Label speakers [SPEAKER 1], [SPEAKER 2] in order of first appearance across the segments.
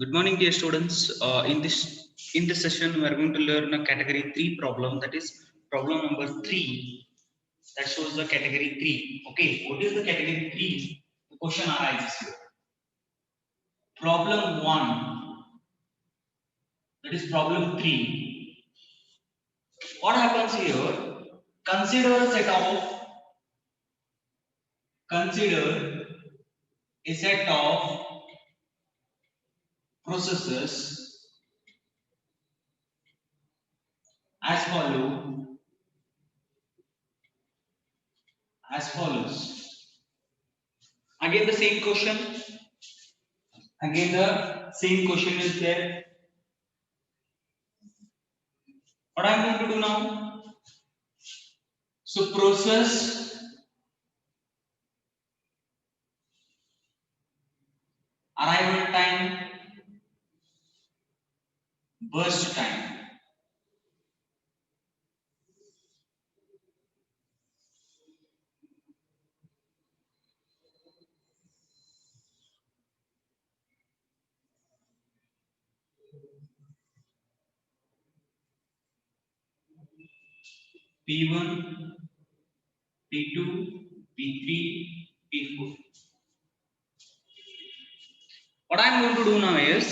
[SPEAKER 1] Good morning, dear students. In this session, we are going to learn a category 3 problem. That is problem number 3. That shows the category 3. Okay, what is the category 3? The question arises here. Problem 1. That is problem 3. What happens here? Consider a set of processes as follows. Again, the same question. Again, the same question is there. What I'm going to do now? So process arrival time, burst time. P1, P2, P3, P4. What I'm going to do now is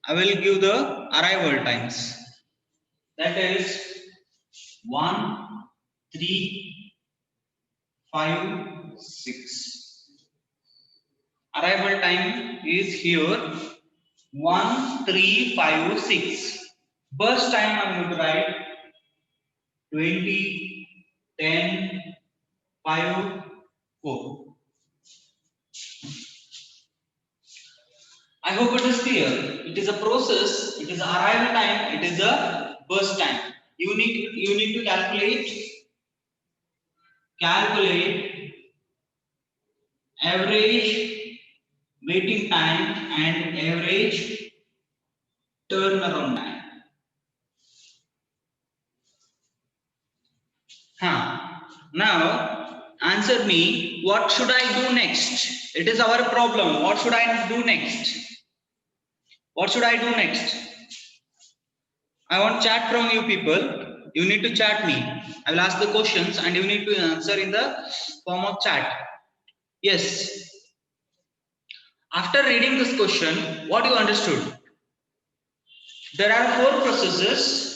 [SPEAKER 1] I will give the arrival times. That is 1, 3, 5, 6. Arrival time is here 1, 3, 5, 6. Burst time I'm going to write 20, 10, 5, 4. I hope it is clear. It is a process, it is arrival time, it is a burst time. You need to calculate average waiting time and average turnaround time. Now answer me, what should I do next? It is our problem. What should I do next? What should I do next? I want chat from you people. You need to chat me. I will ask the questions and you need to answer in the form of chat. Yes. After reading this question, what you understood? There are 4 processes.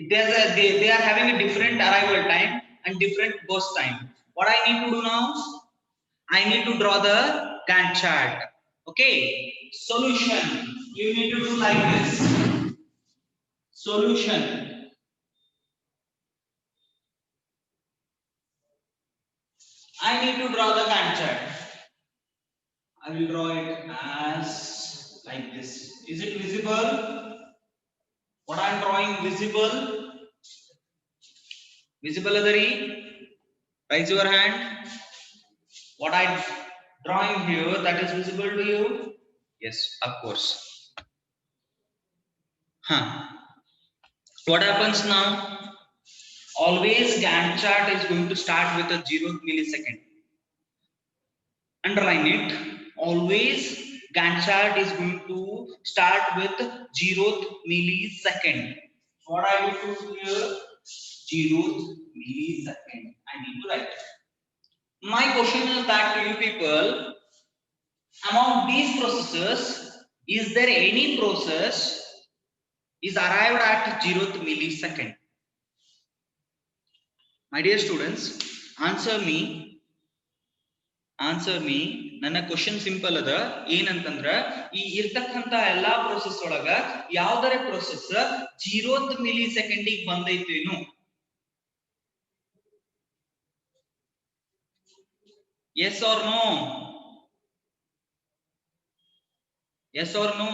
[SPEAKER 1] They are having a different arrival time and different burst time. What I need to do now? I need to draw the Gantt chart. Okay. Solution. You need to do like this. Solution. I need to draw the Gantt chart. I will draw it as like this. Is it visible? What I am drawing visible? Visible Adari? Raise your hand. What I am drawing here, that is visible to you? Yes, of course. What happens now? Always Gantt chart is going to start with a 0th millisecond. Underline it. Always Gantt chart is going to start with 0th millisecond. What I will do here? 0th millisecond. I need to write it. My question is back to you people. Among these processes, is there any process is arrived at 0th millisecond? My dear students, answer me. ನನ್ನ question simple ಅದ ಏನಂತಂದ್ರ ಈ ಇರ್ತಕ್ಕಂತ ಎಲ್ಲಾ process ಒಳಗ ಯಾವ್ದಾರೆ process 0th millisecond ಬಂದೈತೇನು? Yes or no? Yes or no?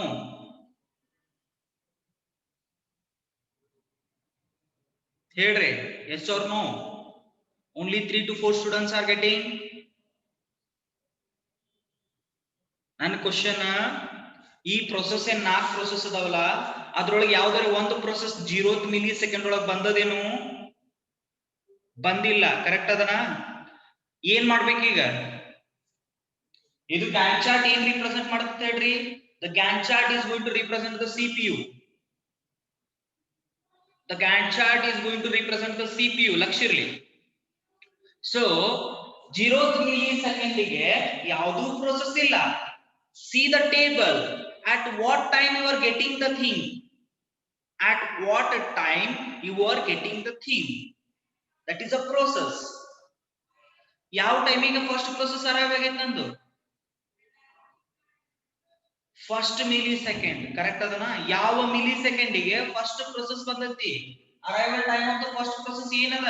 [SPEAKER 1] ಹೇಳ್ರಿ, yes or no? Only 3 to 4 students are getting. ನನ್ನ ಕ್ವಶನ್, ಈ ಪ್ರೊಸೆಸ್ 4 ಪ್ರೊಸೆಸ್ ಅದಾವಲ್ಲ, ಅದ್ರೊಳಗೆ ಯಾವ್ದಾರ ಒಂದು ಪ್ರೊಸೆಸ್ 0th millisecond ಒಳಗೆ ಬಂದದೇನು? ಬಂದಿಲ್ಲ. ಕರೆಕ್ಟ್ ಅದನಾ? ಏನ್ ಮಾಡ್ಬೇಕೀಗ? ಇದು Gantt chart ಏನ್ ರಿಪ್ರೆಸೆಂಟ್ ಮಾಡುತ್ತೆ ಹೇಳ್ರಿ? The Gantt chart is going to represent the CPU. The Gantt chart is going to represent the CPU, Lakshirli. So, 0th millisecond ಗೆ ಯಾವುದು process ಇಲ್ಲ. See the table. At what time you are getting the thing? At what time you are getting the thing? That is a process. ಯಾವ ಟೈಮಿಗೆ first process arrive ಆಗೈತೆ ನಂದು? First milli second. Correct ಅದನ? ಯಾವ milli ಸೆಕೆಂಡಿಗೆ first process ಬಂದೈತಿ? Arrival time of the first process ಏನದ?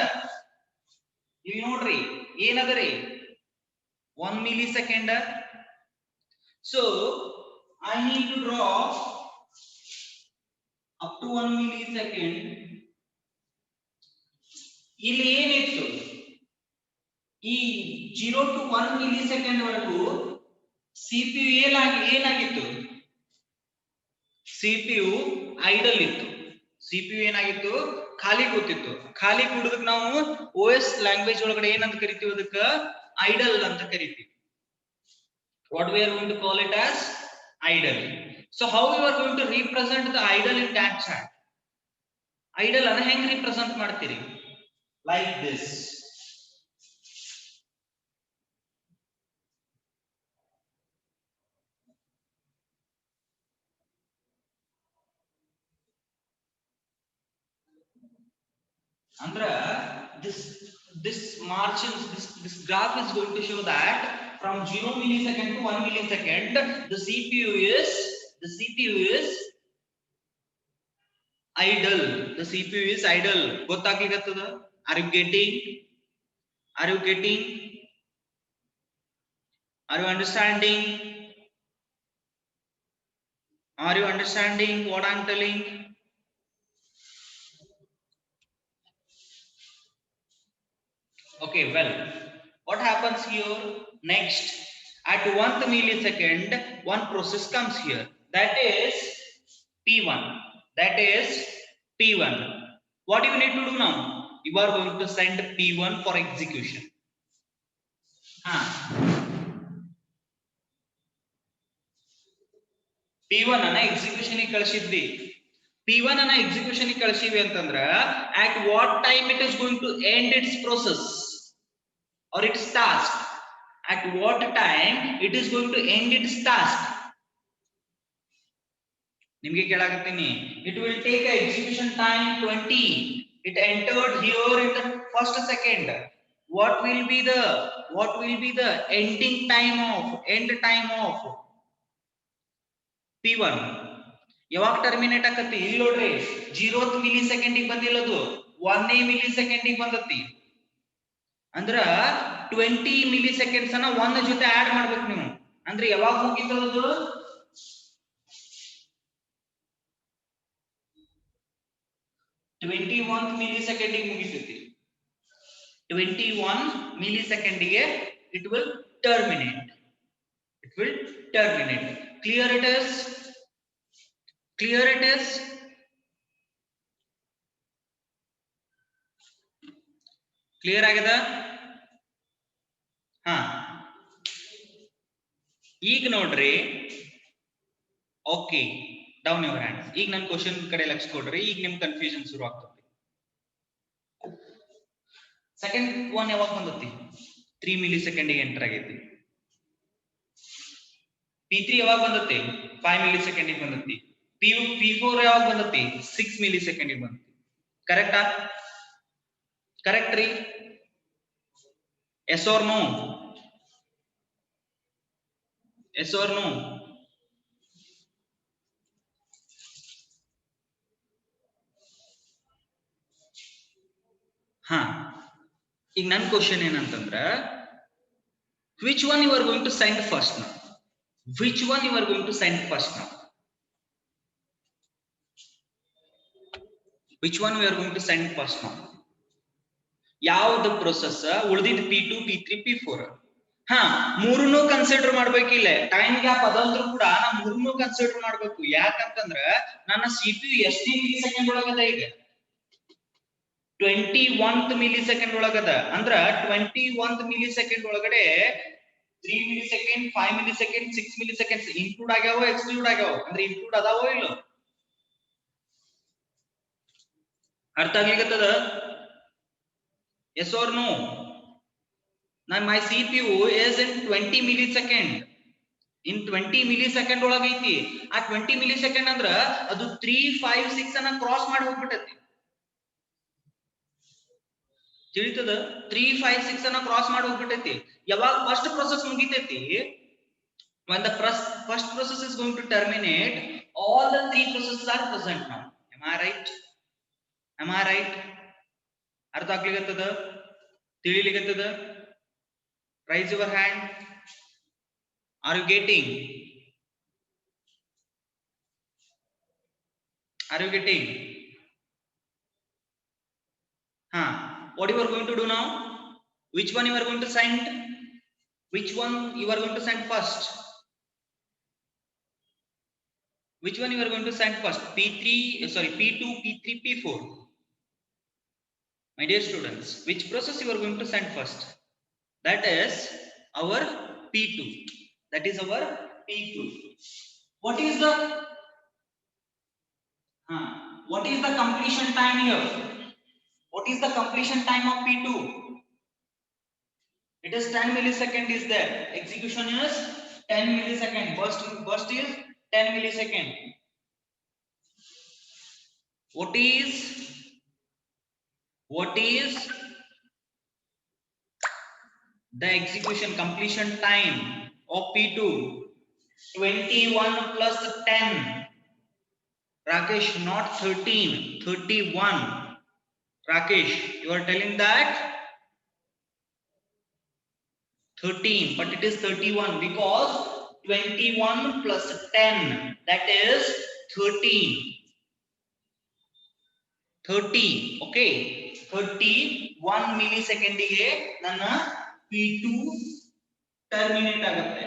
[SPEAKER 1] ಇಲ್ಲಿ ನೋಡ್ರಿ ಏನದರಿ? 1 milli second. So I need to draw up to 1 millisecond. ಇಲ್ಲಿ ಏನಿತ್ತು? ಈ 0 to 1 millisecond ವರೆಗೂ CPU ಏನಾಗಿತ್ತು? CPU ಐಡಲ್ ಇತ್ತು. CPU ಏನಾಗಿತ್ತು? ಖಾಲಿ ಕೂತಿತ್ತು. ಖಾಲಿ ಕೂಡೋದಕ್ಕೆ ನಾವು OS ಲ್ಯಾಂಗ್ವೇಜ್ ಒಳಗಡೆ ಏನಂತ ಕರಿತೀವಿ? ಅದಕ್ಕೆ idle ಅಂತ ಕರಿತೀವಿ. What we are going to call it as idle. So how we are going to represent the idle in Gantt chart? Idle ಅನ್ನು ಹೆಂಗ್ represent ಮಾಡ್ತೀರಿ? Like this. Andra, this margins, this graph is going to show that from 0 millisecond to 1 millisecond, the CPU is idle. The CPU is idle. ಗೊತ್ತಾಗ್ಲಿಕತ್ತದ? Are you getting? Are you getting? Are you understanding? Are you understanding what I'm telling? Okay, well, what happens here? Next, at 1th millisecond, one process comes here. That is P1. That is P1. What do you need to do now? You are going to send P1 for execution. P1 ಅನ್ನ execution ಗೆ ಕಳಿಸಿದ್ವಿ. P1 ಅನ್ನ execution ಗೆ ಕಳಿಸಿವಿ ಅಂತಂದ್ರ at what time it is going to end its process or its task? At what time it is going to end its task? ನಿಮಗೆ ಕೇಳಾಕತ್ತೀನಿ. It will take a execution time 20. It entered here in the first second. What will be the end time of P1? ಯಾವಾಗ terminate ಆಕತಿ? ಇಲ್ಲಿ ನೋಡ್ರಿ 0th millisecond ಗೆ ಬಂದಿಲ್ಲದು, 1ನೇ millisecond ಗೆ ಬಂದತಿ. ಅಂದ್ರ 20 milliseconds ಅನ್ನ 1 ಜೊತೆ ಆಡ್ ಮಾಡ್ಬೇಕು ನೀವು. ಅಂದ್ರೆ ಯಾವಾಗ ಮುಗಿತದದು? 21th millisecond ಗೆ ಮುಗಿತೈತಿ. 21 millisecond ಗೆ it will terminate. It will terminate. Clear it is? Clear it is? Clear ಆಗದ? ಈಗ ನೋಡ್ರಿ. Okay, down your hands. ಈಗ ನನ್ನ ಕ್ವಶನ್ ಕಡೆ ಲಕ್ಷ ಕೊಡ್ರಿ. ಈಗ ನಿಮ್ ಕನ್ಫ್ಯೂಷನ್ ಶುರು ಆಗ್ತದೆ. ಸೆಕೆಂಡ್ ಒನ್ ಯಾವಾಗ ಬಂದತಿ? 3 millisecond ಗೆ ಎಂಟರ್ ಆಗೈತಿ. P3 ಯಾವಾಗ ಬಂದತಿ? 5 millisecond ಗೆ ಬಂದತಿ. P4 ಯಾವಾಗ ಬಂದತಿ? 6 millisecond ಗೆ ಬಂದತಿ. ಕರೆಕ್ಟಾ? ಕರೆಕ್ಟ್ ರೀ? Yes or no? Yes or no? ಈಗ ನನ್ನ question ಏನಂತಂದ್ರ, which one you are going to send first now? Which one you are going to send first now? Which one we are going to send first now? ಯಾವ್ದು process ಉಳಿದಿದ್ದು? P2, P3, P4. ಮೂರನ್ನು consider ಮಾಡ್ಬೇಕಿಲ್ಲ. Time gap ಅದಂದ್ರೂ ಕೂಡ ನಾ ಮೂರನ್ನು consider ಮಾಡ್ಬೇಕು. ಯಾಕಂತಂದ್ರ ನನ್ನ CPU ಎಷ್ಟೇ ಮಿಲಿಸೆಕೆಂಡ್ ಒಳಗದ? ಈಗ 21th millisecond ಒಳಗದ. ಅಂದ್ರ 21th millisecond ಒಳಗಡೆ 3 millisecond, 5 millisecond, 6 milliseconds include ಆಗ್ಯಾವೋ exclude ಆಗ್ಯಾವೋ ಅಂದ್ರೆ include ಅದಾವೋ ಇಲ್ಲ ಅರ್ಥ ಆಗ್ಲಿಕತ್ತದ yes or no now my CPU is in 20 millisecond in 20 millisecond ಒಳಗೆ ಐತಿ ಆ 20 millisecond ಅಂದ್ರ ಅದು 3 5 6 ಅನ್ನ ಕ್ರಾಸ್ ಮಾಡಿ ಹೋಗ್ಬಿಟ್ಟೈತಿ ತಿಳಿತದ 3 5 6 ಅನ್ನ ಕ್ರಾಸ್ ಮಾಡಿ ಹೋಗ್ಬಿಟ್ಟೈತಿ ಯಾವಾಗ first process ಮುಗಿತೈತಿ when the first process is going to terminate all the three processes are present now am I right ಅರ್ಥ ಆಗ್ಲಿಕತ್ತದ ತಿಳಿಲಿಕತ್ತದ raise your hand are you getting what you are going to do now which one you are going to send first which one you are going to send first p3 sorry p2 p3 p4 my dear students which process you are going to send first that is our p2 what is the completion time here what is the completion time of p2 it is 10 millisecond is there execution is 10 millisecond burst is 10 millisecond what is the execution completion time of p2 21 plus 10 Rakesh not 13 31 Rakesh you are telling that 13 but it is 31 because 21 plus 10 that is 30 okay 31 millisecond ಗೆ ನನ್ನ p2 terminate ಆಗುತ್ತೆ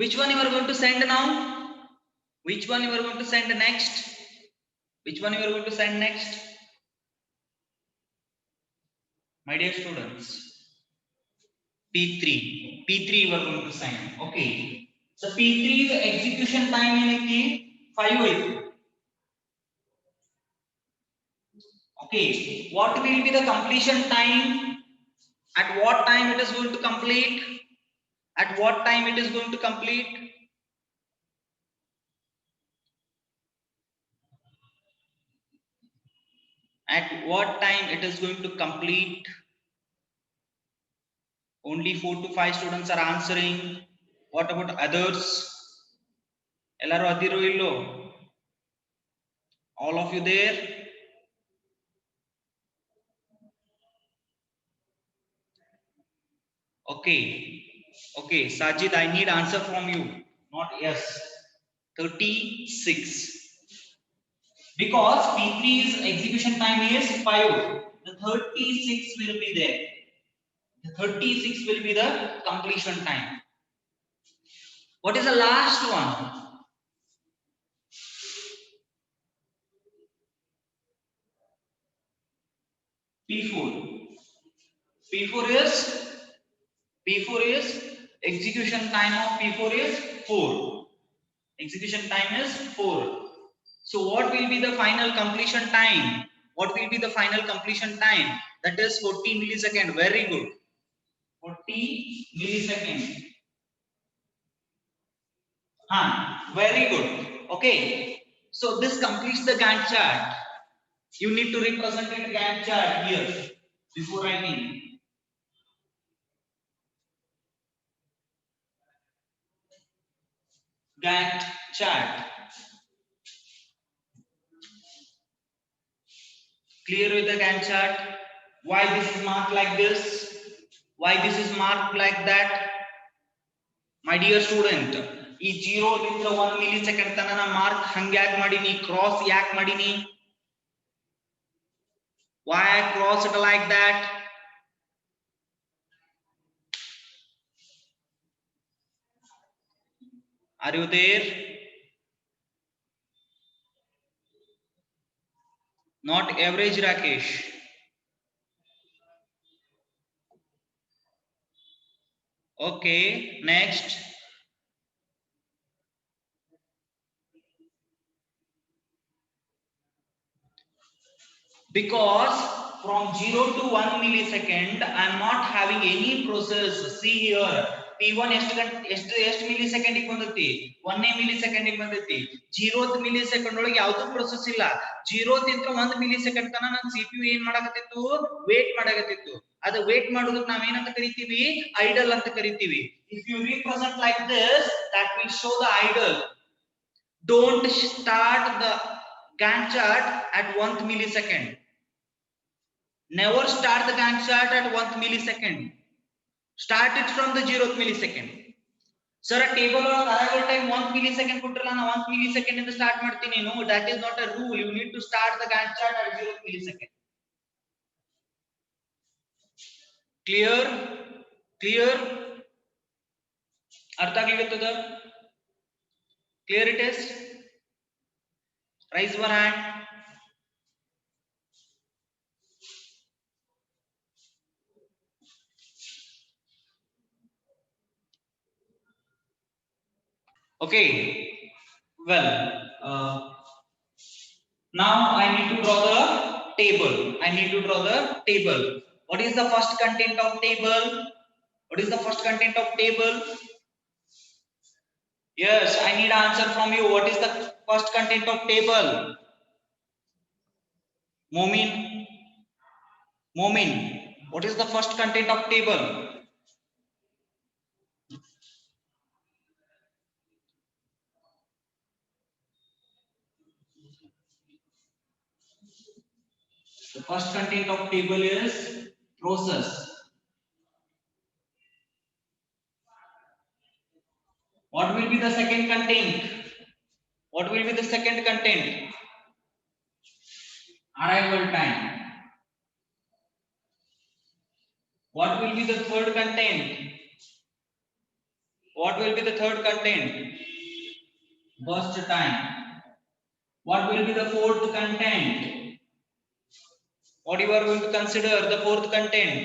[SPEAKER 1] which one you are going to send now which one you are going to send next my dear students p3 you are going to send okay so p3 the execution time ಏನೈತಿ 5 ಐತಿ okay what will be the completion time at what time it is going to complete at what time it is going to complete at what time it is going to complete only 4 to 5 students are answering what about others ellaru adiro illo all of you there okay Sajid I need answer from you not yes 36 because p3's execution time is 5 the 36 will be there the 36 will be the completion time what is the last one p4 is execution time of p4 is 4 execution time is 4 so what will be the final completion time that is 40 millisecond very good 40 millisecond very good okay so this completes the Gantt chart you need to represent in Gantt chart here before writing Gantt chart clear with the Gantt chart why this is marked like this why this is marked like that my dear student ಈ 0 ದಿಂದ 1 millisecond ತನಕ mark ಹಂಗ್ಯಾಕ್ ಮಾಡಿನಿ cross ಯಾಕ್ ಮಾಡಿನಿ why I cross it like that are you there not average Rakesh Okay, next. Because from 0 to 1 millisecond I am not having any process. See here, t1 ಎಷ್ಟು millisecond ಗೆ ಬಂದೈತಿ 1 millisecond ಗೆ ಬಂದೈತಿ 0th millisecond ಒಳಗೆ ಯಾವುದು process ಇಲ್ಲ 0th ಇಂದ 1 millisecond ತನ ನನ್ನ CPU ಏನ್ ಮಾಡಕತ್ತಿತ್ತು ವೇಟ್ ಮಾಡಕತ್ತಿತ್ತು ಅದು ವೇಟ್ ಮಾಡೋದಕ್ಕೆ ನಾವ್ ಏನಂತ ಕರಿತೀವಿ idle ಅಂತ ಕರಿತೀವಿ. If you represent like this, that will show the idle. Don't start the Gantt chart at 1th millisecond. Never start the Gantt chart at 1th millisecond. Start it from the 0th millisecond. Sir, a table or arrival time 1th millisecond kutrala na 1th millisecond inda start martini. No, that is not a rule. You need to start the Gantt chart at 0th millisecond. Clear? Clear? Artha agಲಿಕತ್ತದ? Clear it is? Raise one hand. Okay. Well, now I need to draw the table. I need to draw the table. What is the first content of table? What is the first content of table? Yes, I need answer from you. What is the first content of table? Momin. Momin. What is the first content of table? The first content of table is process. What will be the second content? What will be the second content? Arrival time. What will be the third content? What will be the third content? Burst time. What will be the fourth content? What you are going to consider the fourth content?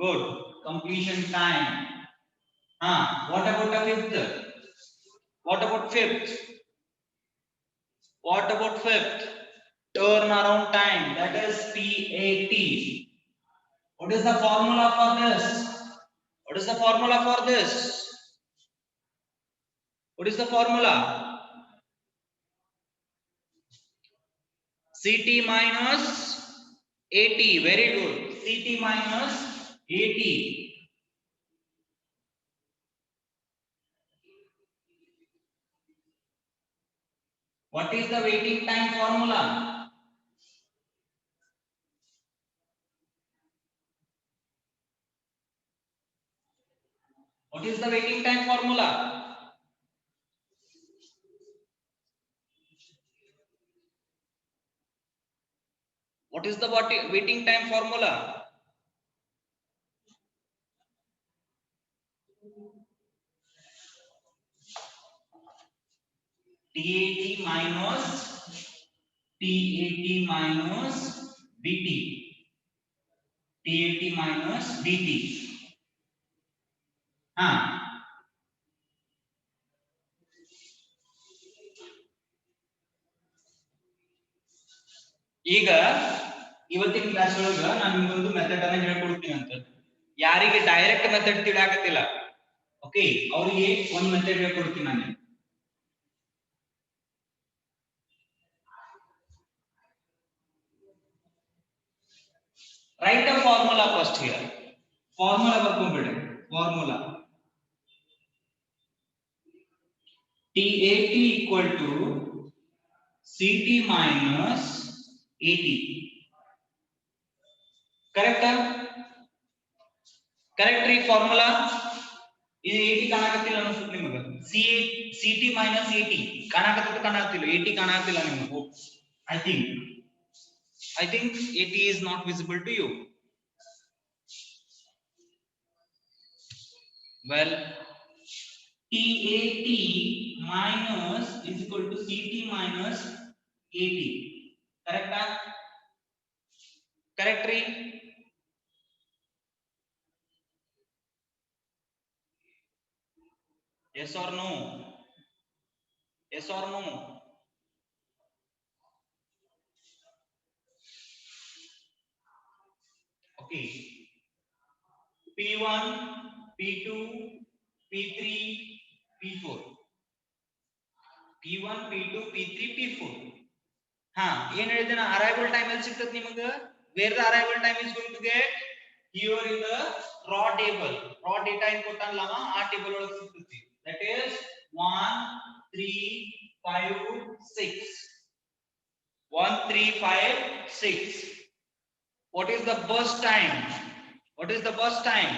[SPEAKER 1] Good. Completion time. What about the fifth? What about fifth? What about fifth? Turnaround time. That is PAT. What is the formula for this? What is the formula for this? What is the formula? CT minus AT. Very good. CT minus AT. What is the waiting time formula? What is the waiting time formula? What is the waiting time formula? TAT minus DT. TAT minus DT. ಈಗ ಇವತ್ತಿನ class ಒಳಗ ನಾನು ನಿಮಗೊಂದು method ಅನ್ನು ಹೇಳ್ಕೊಡ್ತೀನಿ ಅಂತ. ಯಾರಿಗೆ direct method ತಿಳಿಯಾಕತ್ತಿಲ್ಲ, okay, ಅವರಿಗೆ ಒಂದು ಮೆಥಡ್ ಹೇಳ್ಕೊಡ್ತೀನಿ ನಾನು. Write the formula first here. Formula ಬರ್ಕೊಂಡ್ಬಿಡಿ. Formula TAT equal to CT minus AT. Correct? Correct ರೀ formula? ಇದು 80 ಕಾಣಕತ್ತಿಲ್ಲ ಅನ್ಸುತ್ತೆ ನಿಮಗೆ. CT minus AT ಕಾಣಕತ್ತಿಲ್ಲ 80 ಕಾಣಕತ್ತಿಲ್ಲ ನಿಮಗೆ. I think 80 is not visible to you. Well, TAT minus is equal to CT minus AT. Correct? Correct? Yes or no? Yes or no? Okay. P1, P2, P3, P4. P1, P2, P3, P4. ಹಾ ಏನ್ ಹೇಳಿದೆ ನಾ arrival time ಎಲ್ಲಿ ಸಿಗ್ತದೆ ನಿಮಗೆ where the arrival time is going to get here in the raw table raw data input ಅಲ್ಲವ ಆ table ಒಳಗೆ ಸಿಗ್ತದೆ that is 1 3 5 6 1 3 5 6 what is the burst time what is the burst time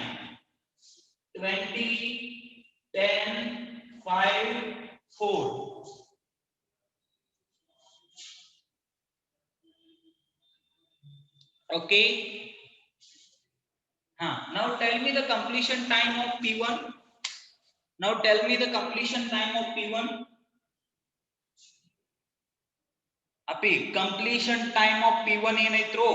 [SPEAKER 1] 20 10 5 4 okay. Now tell me the completion time of P1. Now tell me the completion time of P1. Api, completion time of P1 ಏನಾಯ್ತು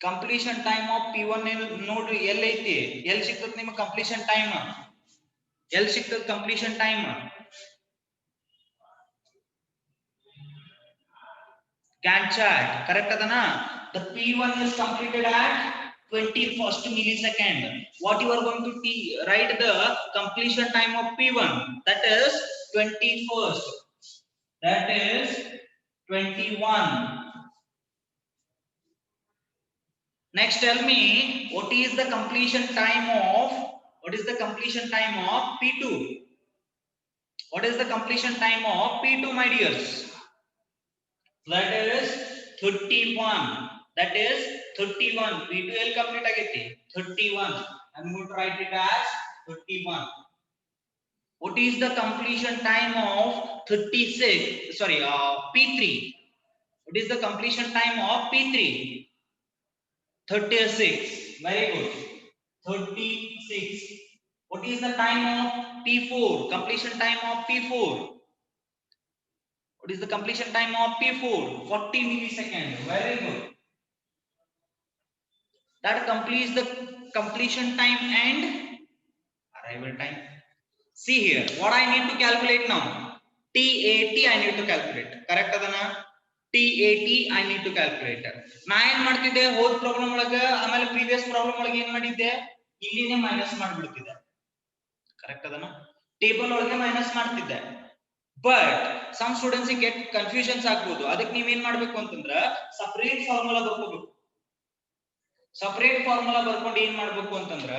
[SPEAKER 1] completion time of P1 ನೋಡ್ರಿ ಎಲ್ಲೈತಿ ಎಲ್ಲಿ ಸಿಗ್ತದೆ ನಿಮಗೆ completion time ಎಲ್ಲಿ ಸಿಗ್ತದೆ completion time Gantt chart correct adana the P1 is completed at 21st millisecond what you are going to write the completion time of P1 that is 21st that is 21 next tell me what is the completion time of P2 what is the completion time of P2 my dears that is 31 that is 31 P2 will complete agaithi 31 I'm going to write it as 31 what is the completion time of 36 sorry P3 what is the completion time of P3 36 very good 36 what is the time of P4 completion time of P4 what is the completion time of P4 40 milliseconds very good that completes the completion time and arrival time see here what I need to calculate now TAT I need to calculate correct adana TAT I need to calculate ನಾ ಏನ್ ಮಾಡ್ತಿದ್ದೆ ಹೋದ problem ಒಳಗ ಆಮೇಲೆ previous problem ಒಳಗೆ ಏನ್ ಮಾಡಿದ್ದೆ ಇಲ್ಲಿನೇ ಮೈನಸ್ ಮಾಡ್ಬಿಡ್ತಿದ್ದೆ ಕರೆಕ್ಟ್ ಅದನ ಟೇಬಲ್ ಒಳಗೆ ಮೈನಸ್ ಮಾಡ್ತಿದ್ದೆ but some students get confusions ಆಗ್ಬೋದು ಅದಕ್ಕೆ ನೀವ್ ಏನ್ ಮಾಡ್ಬೇಕು ಅಂತಂದ್ರ ಸಪರೇಟ್ ಫಾರ್ಮುಲಾ ಬರ್ಕೋಬೇಕು ಸಪರೇಟ್ ಫಾರ್ಮುಲಾ ಬರ್ಕೊಂಡು ಏನ್ ಮಾಡ್ಬೇಕು ಅಂತಂದ್ರ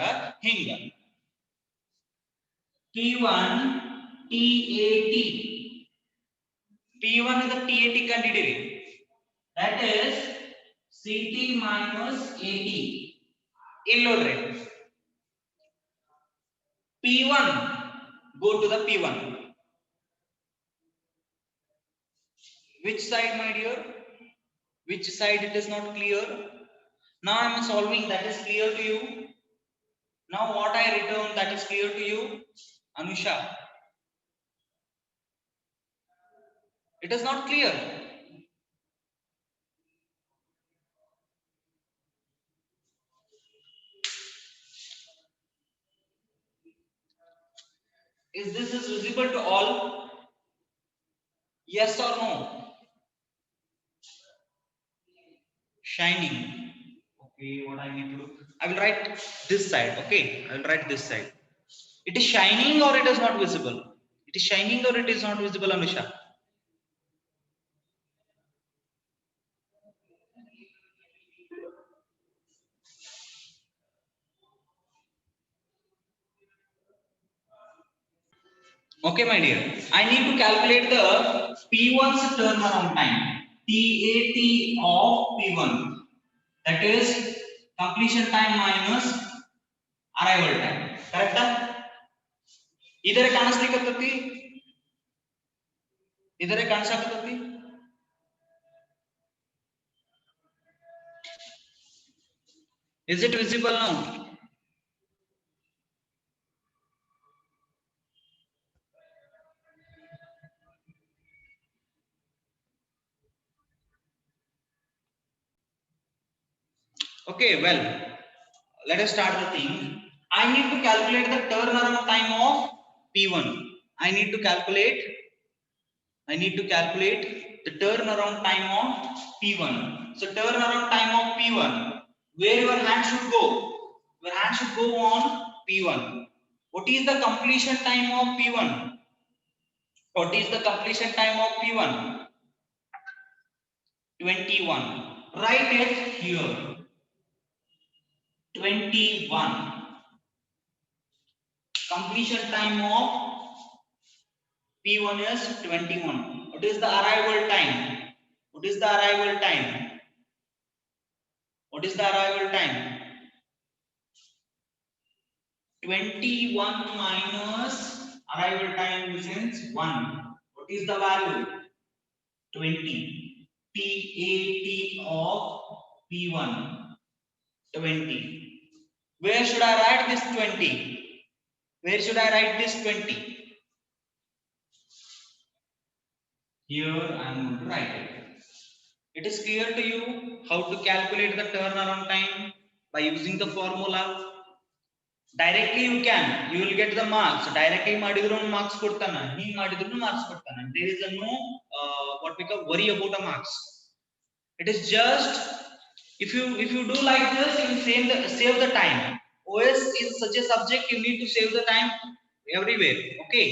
[SPEAKER 1] ಹಿಂಗ P1 TAT P1 is the TAT ಕಂಡಿಡಿರಿ that is CT minus AT ಇಲ್ಲಿ ನೋಡ್ರಿ P1 go to the P1 which side my dear which side it is not clear now I am solving that is clear to you now what I return that is clear to you Anusha it is not clear is this is visible to all yes or no shining okay what I need to do I will write this side okay I will write this side it is shining or it is not visible it is shining or it is not visible Anusha okay my dear I need to calculate the P1's turnaround time TAT of P1 that is completion time minus arrival time correct ಇದರ ಕಾಣಿಸ್ಲಿಕ್ಕತ್ತತಿ ಇದರ ಕಾಣಿಸಕತ್ತತಿ is it visible now okay well let us start the thing I need to calculate the turnaround time of P1. I need to calculate the turnaround time of P1. So turnaround time of P1, where your hand should go? Your hand should go on P1. What is the completion time of P1? What is the completion time of P1? 21. Write it here. 21. Completion time of P1 is 21. What is the arrival time? What is the arrival time? What is the arrival time? 21 minus arrival time is 1. What is the value? 20. PAT of P1. 20. Where should I write this 20? Where should I write this 20? Here I am going to write it. It is clear to you how to calculate the turnaround time by using the formula. Directly you will get the marks. Directly madidru marks kodtana, hee madidru marks kodtana. There is a no what we call worry about the marks. It is just if you do like this, you will save the time. OS is such a subject, you need to save the time everywhere. Okay.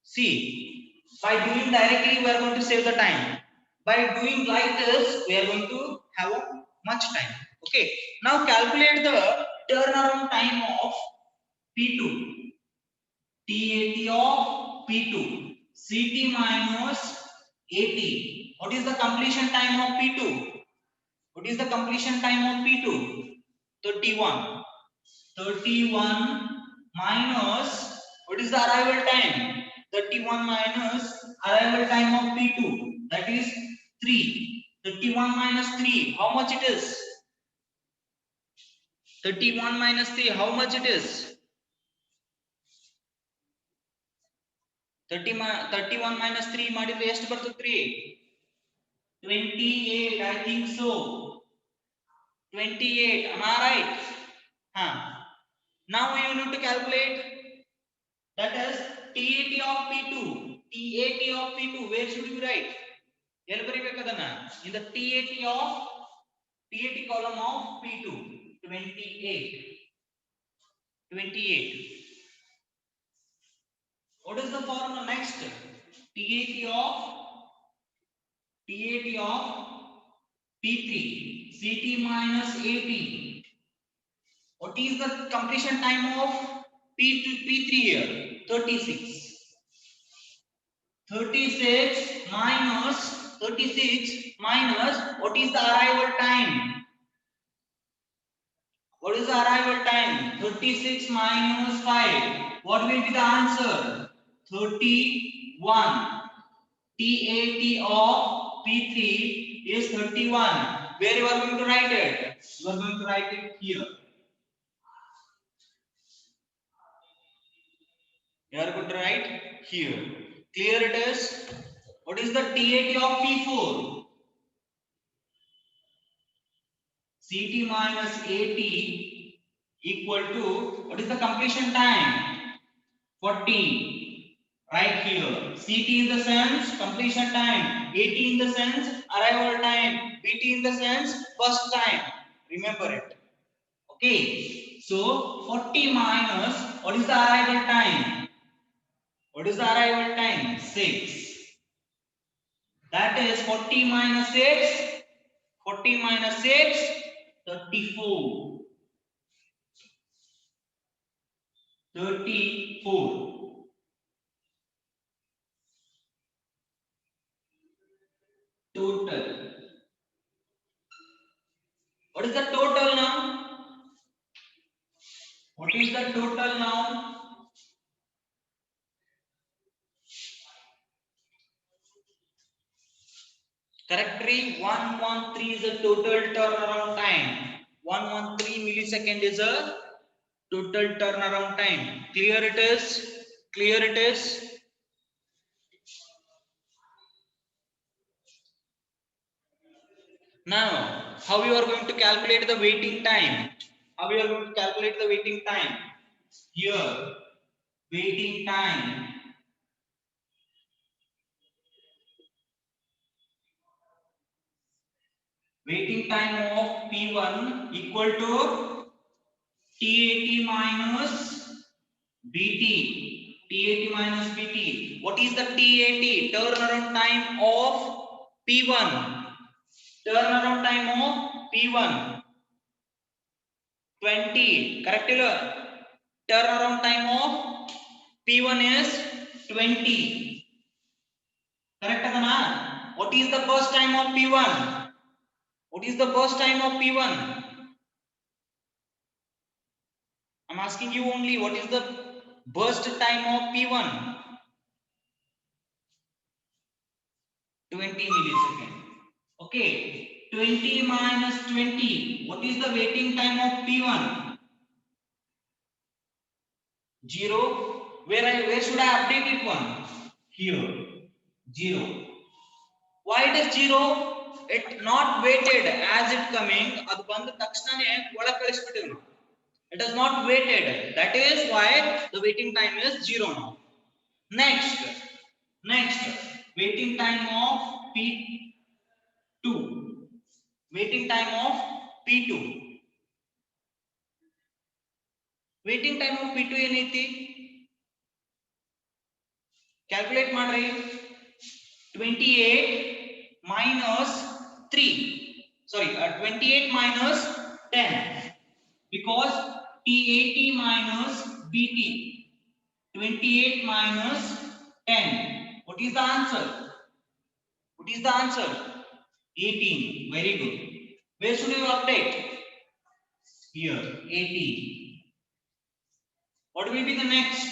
[SPEAKER 1] See, by doing directly, we are going to save the time. By doing like this, we are going to have much time. Okay. Now calculate the turnaround time of P2. TAT of P2. CT minus AT. What is the completion time of P2? What is the completion time of P2? 31. 31 minus, what is the arrival time? 31 minus arrival time of P2, that is 3. 31 minus 3, how much it is? 31 minus 3, how much it is? 31 minus 3 ಮಾಡಿದ್ರೆ ಎಷ್ಟು ಬರ್ತದೆ? 28, I think so. 28, am I right? Now you need to calculate, that is TAT of P2. TAT of P2, where should you write? In the TAT column of P2. 28. What is the formula next? TAT of P3. CT minus AT. What is the completion time of P3 here? 36. 36 minus what is the arrival time? What is the arrival time? 36 minus 5. What will be the answer? 31. TAT of P3 is 31. Where you are going to write it? You are going to write it here. You are going to write here. Clear it is? What is the TAT of P4? CT minus AT equal to, what is the completion time? 40. Right here. CT in the sense completion time. AT in the sense arrival time. PT in the sense first time. Remember it. Okay. So 40 minus, what is the arrival time? What is the arrival time? 6. That is 40 minus 6. 40 minus 6. 34. 34. Total. What is the total now? What is the total now? Correctly, 113 is the total turnaround time. 113 millisecond is a total turnaround time. Clear it is? Clear it is? Now, how you are going to calculate the waiting time? How we are going to calculate the waiting time? Here, waiting time. Waiting time of P1 equal to TAT minus BT. TAT minus BT. What is the TAT? Turnaround time of P1. Turnaround time of P1. 20. Correct? Turnaround time of P1 is 20. Correct? What is the burst time of P1? What is the burst time of P1? I'm asking you only, what is the burst time of P1? 20 milliseconds. Okay, 20 minus 20. What is the waiting time of P1? 0. Where should I update it one? Here, 0. Why it is 0? It not waited as it coming. ಅದು ಬಂದ ತಕ್ಷಣನೇ ಒಳಗೆ ಕಳಿಸ್ಬಿಟ್ಟಿವಿ. It is not waited. That is why the waiting time is 0 now. Next, waiting time of P2. Waiting time of P2. Waiting time of P2 ಏನೈತಿ? Calculate ಮಾಡ್ರಿ. 28 minus 3. Sorry, 28 minus 10. Because TAT minus BT. 28 minus 10. What is the answer? What is the answer? 18. Very good. Where should you update? Here, 18. What will be the next?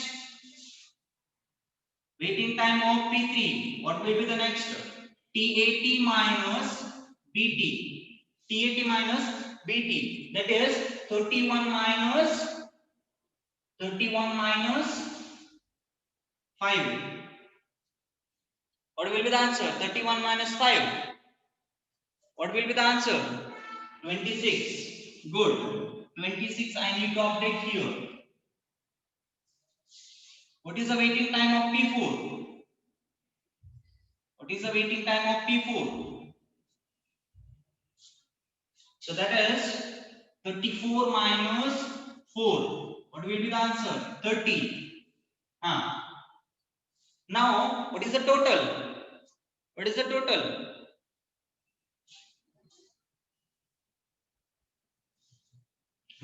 [SPEAKER 1] Waiting time of P3. What will be the next? TAT minus BT. TAT minus BT. That is 31 minus 5. What will be the answer? 31 minus 5. What will be the answer? 26. Good. 26 I need to update here. What is the waiting time of P4? What is the waiting time of P4? So that is 34 minus 4. What will be the answer? 30. Now, what is the total? What is the total?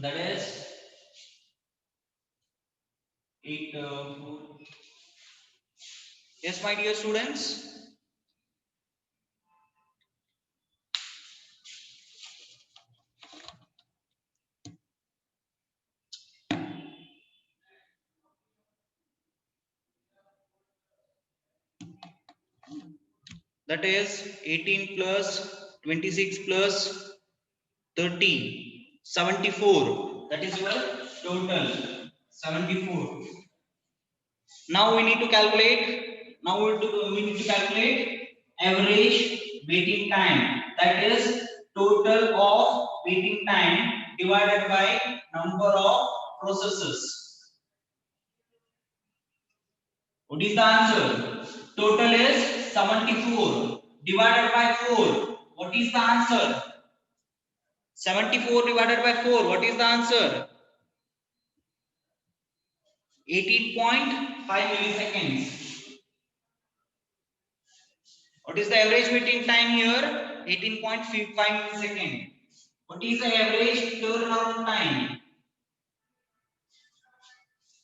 [SPEAKER 1] That is 8, 4. Yes, my dear students. That is 18 plus 26 plus 30, 74. That is your total, 74. Now we need to calculate. We need to calculate average waiting time. That is total of waiting time divided by number of processes. What is the answer? Total is 74 divided by 4. What is the answer? 74 divided by 4. What is the answer? 18.5 milliseconds. What is the average waiting time here? 18.5 milliseconds. What is the average turnaround time?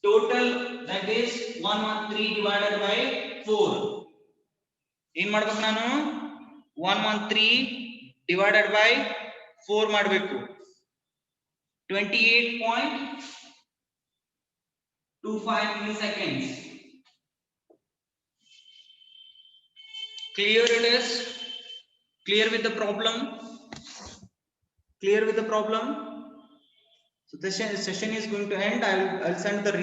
[SPEAKER 1] Total, that is 113 divided by 4. ಏನು ಮಾಡಬೇಕು ನಾನು? 113 divided by 4 ಮಾಡಬೇಕು. 28.25 milliseconds. Clear it is? Clear with the problem? Clear with the problem? So the session is going to end. I'll send the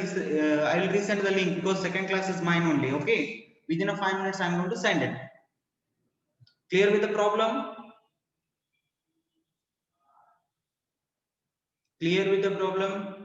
[SPEAKER 1] I'll resend the link because second class is mine only. Okay, within a 5 minutes I'm going to send it. Clear with the problem? Clear with the problem?